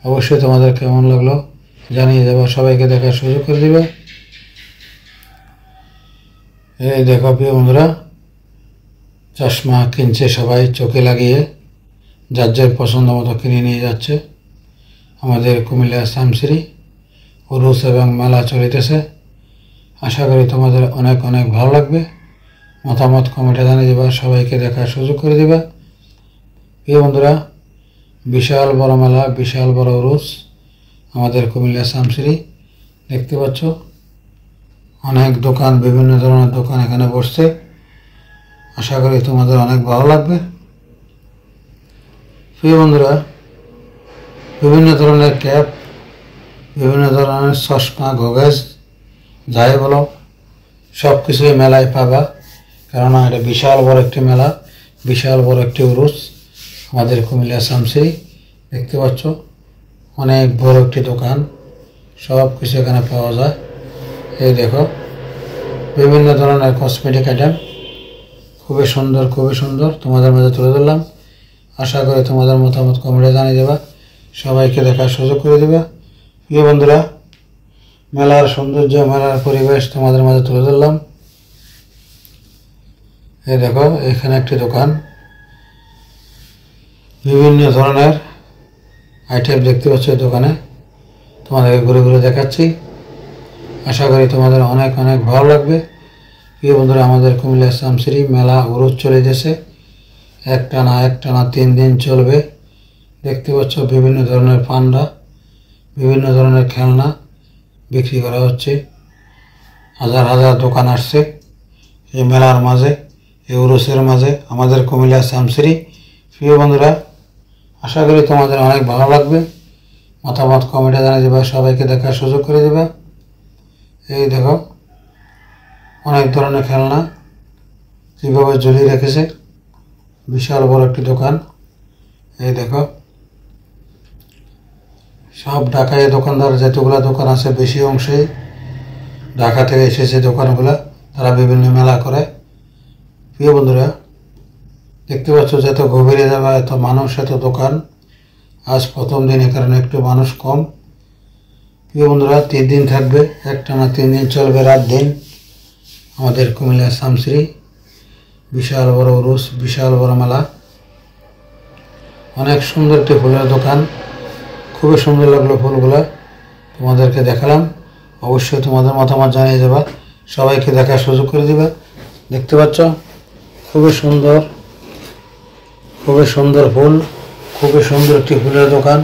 অবশ্যই তোমাদের কেমন লাগলো জানিয়ে দেবে, সবাইকে দেখার সুযোগ করে দিবে। এই দেখো প্রিয় বন্ধুরা, চশমা কিনছে সবাই চোখে লাগিয়ে, যার যার পছন্দ মতো কিনে নিয়ে যাচ্ছে। আমাদের কুমিল্লা শামসিরি উরুস এবং মেলা চলিতেছে। আশা করি তোমাদের অনেক অনেক ভালো লাগবে। মতামত কমেন্টে জানিয়ে দেবা, সবাইকে দেখার সুযোগ করে দিবা। প্রিয় বন্ধুরা, বিশাল বড় মেলা, বিশাল বড় উরুস আমাদের কুমিল্লা শামসিরি। দেখতে পাচ্ছ অনেক দোকান, বিভিন্ন ধরনের দোকান এখানে বসছে। আশা করি তোমাদের অনেক ভালো লাগবে। প্রিয় বন্ধুরা, বিভিন্ন ধরনের ক্যাপ, বিভিন্ন ধরনের চশমা, গগেজ, যাই বলো সব কিছুই মেলায় পাবা। কেননা এটা বিশাল বড় একটি মেলা, বিশাল বড় একটি উরুস আমাদের কুমিল্লা শামসিরি। দেখতে পাচ্ছ অনেক বড় একটি দোকান, সব কিছু এখানে পাওয়া যায়। এই দেখো বিভিন্ন ধরনের কসমেটিক আইটেম, খুবই সুন্দর, খুবই সুন্দর তোমাদের মাঝে তুলে ধরলাম। আশা করি তোমাদের মতামত কমেন্টে জানিয়ে দেবা, সবাইকে দেখার সুযোগ করে দেবা। প্রিয় বন্ধুরা, মেলার সৌন্দর্য, মেলার পরিবেশ তোমাদের মাঝে তুলে ধরলাম। এই দেখো এখানে একটি দোকান, বিভিন্ন ধরনের আইটেম দেখতে পাচ্ছ এই দোকানে, তোমাদেরকে ঘুরে ঘুরে দেখাচ্ছি। আশা করি তোমাদের অনেক অনেক ভালো লাগবে। প্রিয় বন্ধুরা, আমাদের কুমিল্লা শামসিরি মেলা উরুস চলিতেছে, একটানা 3 দিন চলবে। দেখতে পাচ্ছ বিভিন্ন ধরনের পান্ডা, বিভিন্ন ধরনের খেলনা বিক্রি করা হচ্ছে। হাজার হাজার দোকান আসছে এই মেলার মাঝে, এই উরুসের মাঝে আমাদের কুমিল্লা শামসিরি। প্রিয় বন্ধুরা, আশা করি তোমাদের অনেক ভালো লাগবে। মতামত কমেন্টে জানিয়ে দেবে, সবাইকে দেখার সুযোগ করে দেবে। এই দেখো অনেক ধরনের খেলনা কীভাবে ঝুলিয়ে রেখেছে, বিশাল বড় একটি দোকান। এই দেখো সব ঢাকায় দোকানদার, যতগুলো দোকান আছে বেশি অংশেই ঢাকা থেকে এসেছে দোকানগুলো, তারা বিভিন্ন মেলা করে। প্রিয় বন্ধুরা, দেখতে পাচ্ছ যত গভীরে যাবে এত মানুষ, এত দোকান। আজ প্রথম দিন, এ কারণে একটু মানুষ কম। প্রিয় বন্ধুরা, 3 দিন থাকবে, একটানা 3 দিন চলবে, রাত দিন আমাদের কুমিল্লা শামসিরি। বিশাল বড় উরুস, বিশাল বড় মেলা। অনেক সুন্দর একটি ফুলের দোকান, খুবই সুন্দর লাগলো ফুলগুলো, তোমাদেরকে দেখালাম। অবশ্যই তোমাদের মতামত জানিয়ে দেবা, সবাইকে দেখার সুযোগ করে দিবা। দেখতে পাচ্ছ খুবই সুন্দর, খুবই সুন্দর ফুল, খুবই সুন্দর একটি ফুলের দোকান।